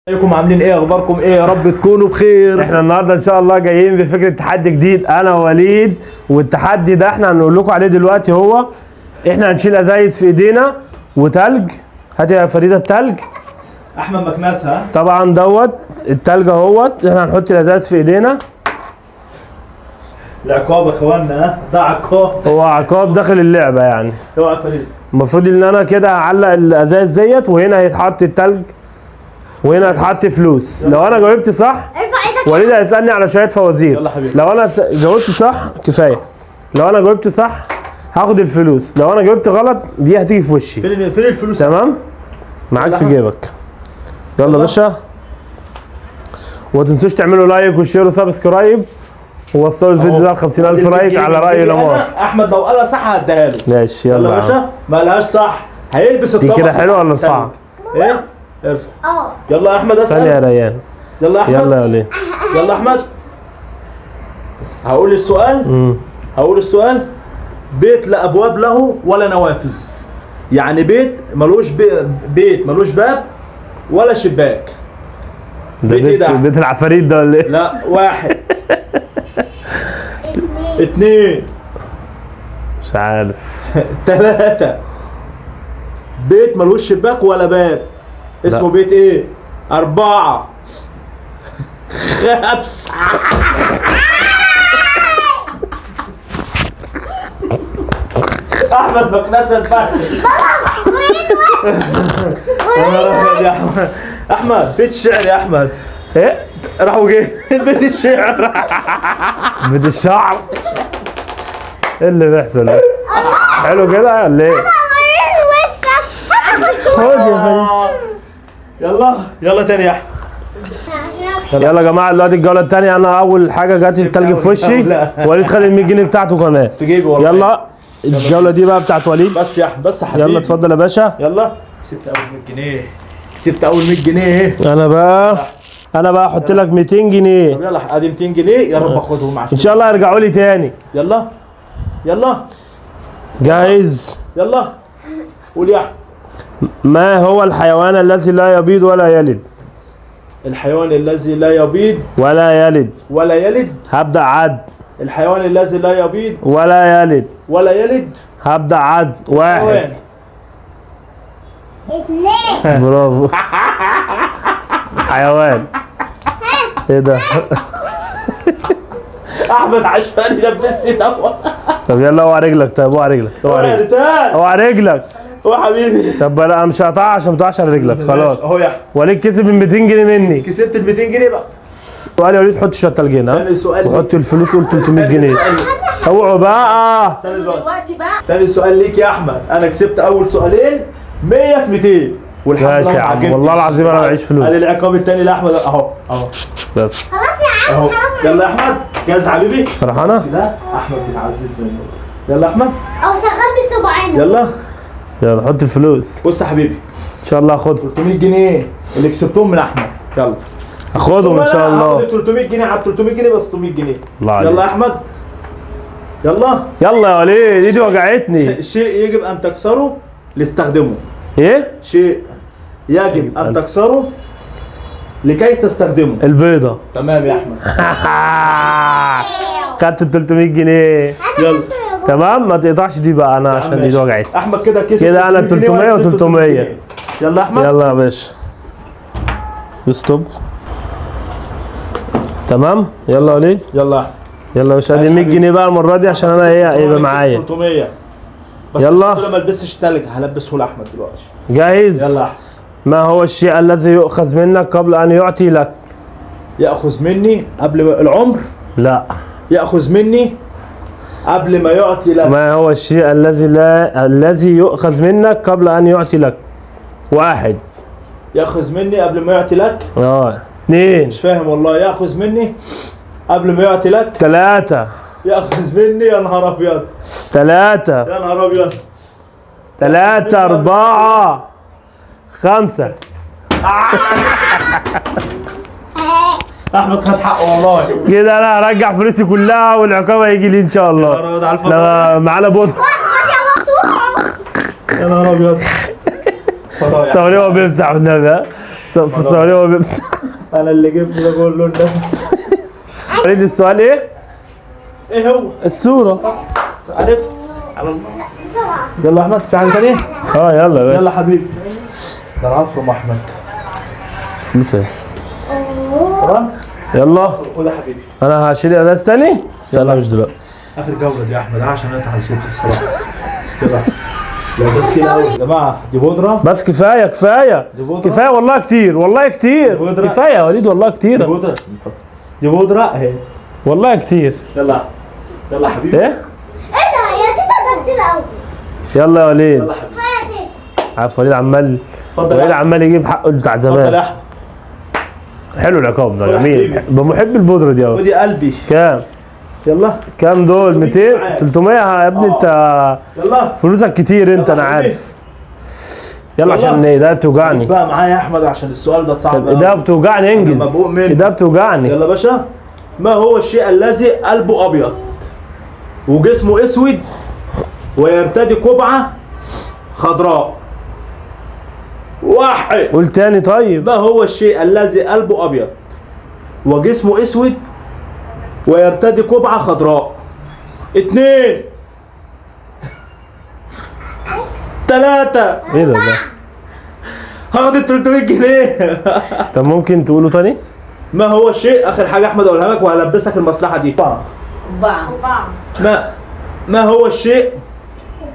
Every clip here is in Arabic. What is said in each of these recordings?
ازيكم عاملين ايه؟ اخباركم ايه؟ يا رب تكونوا بخير. احنا النهارده ان شاء الله جايين بفكره تحدي جديد انا ووليد، والتحدي ده احنا هنقول لكم عليه دلوقتي. هو احنا هنشيل ازايز في ايدينا وتلج. هات يا فريده التلج. احمد مكناس ها؟ طبعا دوت التلج اهوت. احنا هنحط الازايز في ايدينا. العقاب يا اخوانا ها؟ ده عقاب. هو عقاب داخل اللعبه يعني. اوعى فريد. المفروض ان انا كده هعلق الازايز ديت، وهنا هيتحط التلج وهنا هيتحط فلوس. لو انا جاوبت صح وليد هيسالني على شويه فوازير. يلا حبيبي. لو انا جاوبت صح كفايه. لو انا جاوبت صح هاخد الفلوس. لو انا جاوبت غلط دي هتيجي في وشي. فين الفلوس؟ تمام؟ معاك في جيبك. يلا يا باشا. وما تنسوش تعملوا لايك وشير وسبسكرايب، ووصلوا الفيديو ده ل 50,000 لايك على راي لامار. احمد لو قالها صح هديها له. ماشي يلا يلا يا باشا. ما قالهاش صح هيلبس دي الطبق. كده حلوه ولا ارفعها؟ ايه؟ ارفع. يلا يا احمد اسال. ثانيه يا ريان. يلا يا احمد. يلا يا وليد. يلا يا احمد. هقول السؤال. هقول السؤال. بيت لا ابواب له ولا نوافذ. يعني بيت ملوش بيت ملوش باب ولا شباك. ده بيت ايه ده؟ بيت العفاريت ده ولا ايه؟ لا، واحد. اتنين. مش عارف. تلاتة. بيت ملوش شباك ولا باب. اسمه بيت ايه؟ 4. 5. احمد مكنسه الفرق. يا احمد. احمد بيت الشعر يا احمد. ايه؟ راحوا جاي بيت الشعر. بيت الشعر. ايه اللي بيحصل ده؟ حلو كده ولا ايه؟ خد يا فريد. يلا يلا تاني يا احمد. يلا يا جماعه دلوقتي الجوله الثانيه. انا اول حاجه جات التلج في وشي. وليد خد ال 100 جنيه بتاعته كمان في جيبي والله. يلا الجوله دي بقى بتاعت وليد. بس يا احمد بس يا حبيبي. يلا اتفضل يا باشا. يلا. سبت اول 100 جنيه. سبت اول 100 جنيه. انا بقى احط لك 200 جنيه. طب يلا ادي 200 جنيه يا رب اخدهم عشان ان شاء الله يرجعوا لي تاني. يلا يلا جاهز؟ يلا قول يا احمد. ما هو الحيوان الذي لا يبيض ولا يلد؟ الحيوان الذي لا يبيض ولا يلد. ولا يلد. هبدأ عد. الحيوان الذي لا يبيض ولا يلد. ولا يلد. هبدأ عد. 1 2 برافو. حيوان. ايه ده؟ احمد عشفاني لبسني دوت. طب يلا اوعى رجلك. طيب اوعى رجلك. اوعى رجلك. اوعى رجلك. هو حبيبي. طب لا انا مش هقطعها عشان ما تقعش على رجلك. خلاص اهو يا احمد. وليد كسب ال 200 جنيه مني. كسبت ال 200 جنيه بقى. سؤال يا وليد. حط شويه تلجين. ها؟ تاني سؤال. وحط الفلوس. قول 300 جنيه. اوعوا بقى. دلوقتي بقى. تاني سؤال ليك يا احمد. انا كسبت اول سؤالين 100 في 200 والحمد لله. ماشي يا عم. والله العظيم انا معيش فلوس. ادي العقاب التاني لاحمد اهو اهو. بس خلاص يا عم. اهو. يلا يا احمد. جاهز حبيبي؟ فرحانه؟ بس لا احمد بيتعذب منه. يلا يا احمد. او شغال بصباعين. يلا يلا حط الفلوس. بص يا حبيبي. ان شاء الله هاخدهم. 300 جنيه اللي كسبتهم من احمد. يلا هاخدهم ان شاء الله. هاخد 300 جنيه على 300 جنيه بس 600 جنيه. الله عليك. يلا يا احمد. يلا. يلا يا وليد. ايدي وجعتني. شيء يجب ان تكسره لاستخدمه. ايه؟ شيء يجب ان تكسره لكي تستخدمه. البيضه. تمام يا احمد. خدت ال 300 جنيه. يلا. تمام. ما تقطعش دي بقى انا عشان ايدي وجعتني. احمد كده كسب. كده انا 300 وأنا كسبت و300. 300. يلا يا احمد. يلا يا باشا. ستوب. تمام. يلا يا وليد. يلا يلا يا باشا. ادي 100 جنيه بقى المره دي عشان انا ايه يبقى معايا. 300 بس. يلا. ما البسش تلج هلبسه لاحمد دلوقتي. جاهز؟ يلا يا احمد. ما هو الشيء الذي يؤخذ منك قبل ان يعطي لك؟ ياخذ مني قبل العمر. لا. ياخذ مني قبل ما يعطي لك. ما هو الشيء الذي يؤخذ منك قبل ان يعطي لك؟ 1 ياخذ مني قبل ما يعطي لك. 2 مش فاهم والله. ياخذ مني قبل ما يعطي لك. 3 ياخذ مني. يا نهار ابيض. 3 يا نهار ابيض. 3 4 5 احمد خد حقه والله. كده انا هرجع فلوسي كلها والعقاب هيجي لي ان شاء الله. لا معانا بوت. يا نهار ابيض. صوري هو بيمسح والنبي. في السعوديه هو بيمسح. انا اللي جبت ده كله الناس. وليد السؤال ايه؟ ايه هو؟ الصوره. عرفت على الله. يلا احمد في حاجه ثانيه؟ يلا يا يلا باشا. حبيبي. ده العفو احمد. فلوس ايه؟ تمام؟ يلا خد يا حبيبي. انا هشيل ازاز تاني؟ استنى مش دلوقتي. اخر جوله دي يا احمد عشان انت عذبت بصراحه. يلا. لا بس كده قوي يا جماعه دي بودره. بس كفايه كفايه دي بودرة. كفايه والله كتير والله كتير بودرة. كفايه يا وليد والله دي كتير بودره. دي بودره اهي. والله كتير. يلا يلا يا حبيبي. ايه؟ ايه ده يا تيتا ده كتير قوي. يلا يا وليد. يلا يا حبيبي. هاتي. عارف وليد عمال اتفضل وليد يا عمال يجيب حقه بتاع اتفضل يا زمان. احمد. حلو العقاب ده خد يا جميل. حبيبي. بحب البودره دي قوي. ودي قلبي. كام؟ يلا كام دول؟ 200 300 يا ابني انت يلا. فلوسك كتير انت يلا انا حبيبي. عارف. يلا يلا. عشان ايديها بتوجعني. بقى معايا يا احمد عشان السؤال ده صعب طب أوي. ايديها بتوجعني انجز. مبروق مني. ايديها بتوجعني. يلا يا باشا. ما هو الشيء الذي قلبه ابيض وجسمه اسود ويرتدي قبعه خضراء؟ واحد. قول تاني طيب. ما هو الشيء الذي قلبه ابيض وجسمه اسود ويرتدي قبعه خضراء؟ 2 3. ايه ده؟ هاخد ال 300 جنيه. طب ممكن تقوله تاني؟ ما هو الشيء اخر حاجه احمد اقولها لك وهلبسك المصلحه دي. ما هو الشيء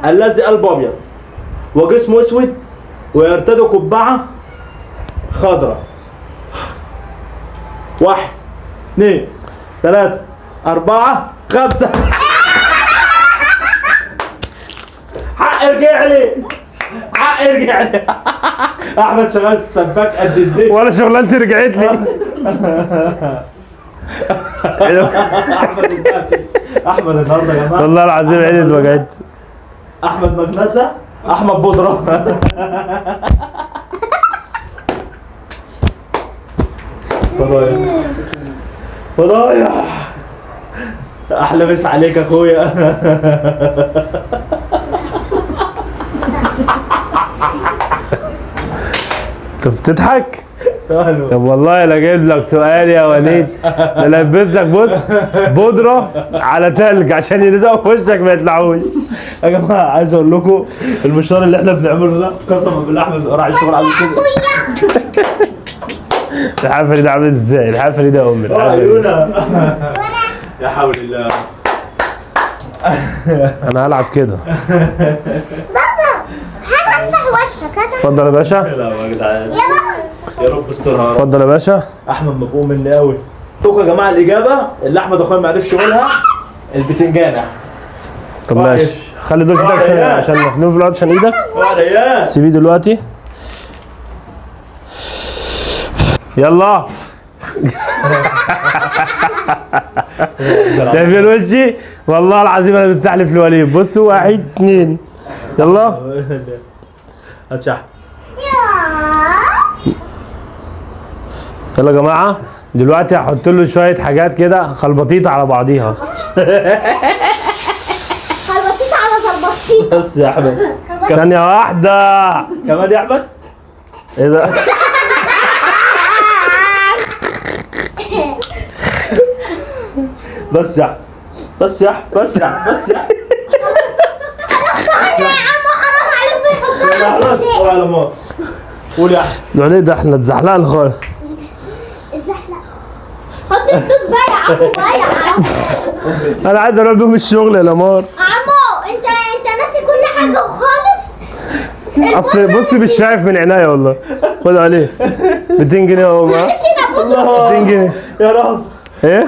الذي قلبه ابيض وجسمه اسود ويرتدي قبعه خضراء؟ 1 2 3 4 5. حق ارجع لي. حق ارجع لي. احمد شغلت سباك قد الدنيا. ولا شغلانتي رجعت لي. احمد النهارده يا جماعه. والله العظيم عيني اتوجعت. احمد مكنسه. احمد بودره. فضايح فضايح. احلى مسا عليك يا اخويا. انت بتضحك؟ طب والله لا جايب لك سؤال يا وليد. ده لبسك بص بودره على تلج عشان يلزقوا في وشك ما يطلعوش. يا جماعه عايز اقول لكم المشوار اللي احنا بنعمله ده قسما بالله احمد راح الشغل عامل كده. الحفله دي عامل ازاي؟ الحفله دي يا امي الحفلة دي. عيونا. يا حول الله. انا هلعب كده. بابا هات امسح وشك. هات اتفضل يا باشا. لا يا جدعان. يا بابا. يا رب استرها. اتفضل يا باشا. احمد مبقوم مني قوي. توكا يا جماعه الاجابه اللي احمد اخويا ما عرفش يقولها البتنجانه. طب ماشي خلي دول ايدك عشان مخنوق في الارض عشان ايدك. يا سيبيه دلوقتي. يلا. شايفين وشي؟ والله العظيم انا مستحلف لوليد. بصوا 1 2 يلا. هتشح. يلا يا جماعه دلوقتي هحط له شويه حاجات كده خلبطيطه على بعضيها. خلبطيط على خلبطيط. بس يا احمد. ثانيه واحده. كمان يا احمد. ايه ده؟ بس يا احمد. بس يا احمد. بس يا احمد. بس يا احمد. يا عم حرام عليك يا احمد. بيحطها. قول على ماما. قول يا احمد. الوليد ده احنا اتزحلقنا خالص. اتزحلق. حط الفلوس بقى يا عمو بقى يا عم. انا عايز اروح بيهم الشغل يا لمار. عمو انت ناسي كل حاجه خالص. اصل بص مش شايف من عينيا والله. خد عليه 200 جنيه اهو. معلش ده بودرة. 200 جنيه. يا رب. ايه؟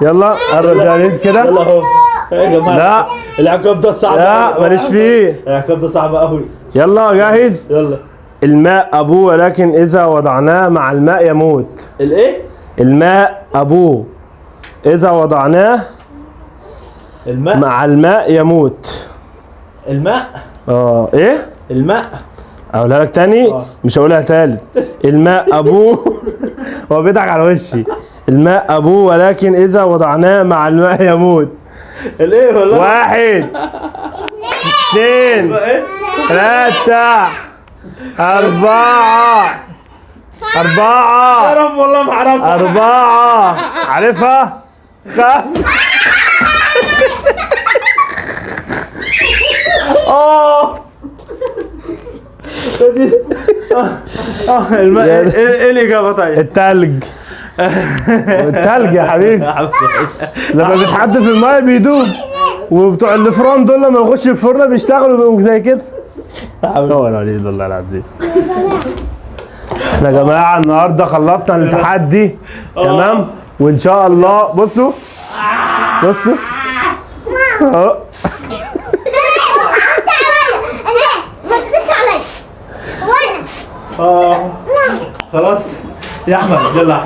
يلا قرب يا وليد كده. يلا اهو. يا جماعه. لا العقاب ده صعب. لا ماليش فيه. العقاب ده صعب قوي. يلا جاهز. يلا. الماء ابوه ولكن اذا وضعناه مع الماء يموت. الايه؟ الماء ابوه اذا وضعناه الماء. مع الماء يموت. الماء. ايه؟ الماء. اقولها لك تاني. مش هقولها تالت. الماء ابوه. هو بيضحك على وشي. الماء ابوه ولكن اذا وضعناه مع الماء يموت. الايه والله؟ 1 2 3 4 يا 4 رب والله ما اعرفها. 4 عارفها؟ 5 ايه الاجابه طيب؟ التلج. التلج يا حبيبي لما بيتحط في الماء بيدوب، وبتوع الفران دول لما يخشوا الفرن بيشتغلوا بيبقوا زي كده. هو الوليد والله العظيم. احنا يا جماعه النهارده خلصنا التحدي تمام، وان شاء الله بصوا اهو. بص عليا انا بصيت عليا وانا خلاص يا احمد يلا.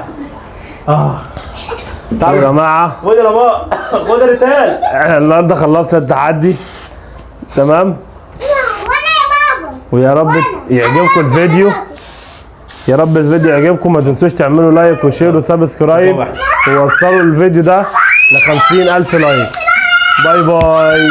يا جماعه خد يا بابا، خد الريتال. احنا النهارده خلصنا التحدي تمام، وانا يا بابا. ويا رب يعجبكم الفيديو. يا رب الفيديو يعجبكم، ما تنسوش تعملوا لايك وشير وسبسكرايب، ووصلوا الفيديو ده ل 50,000 لايك. باي باي.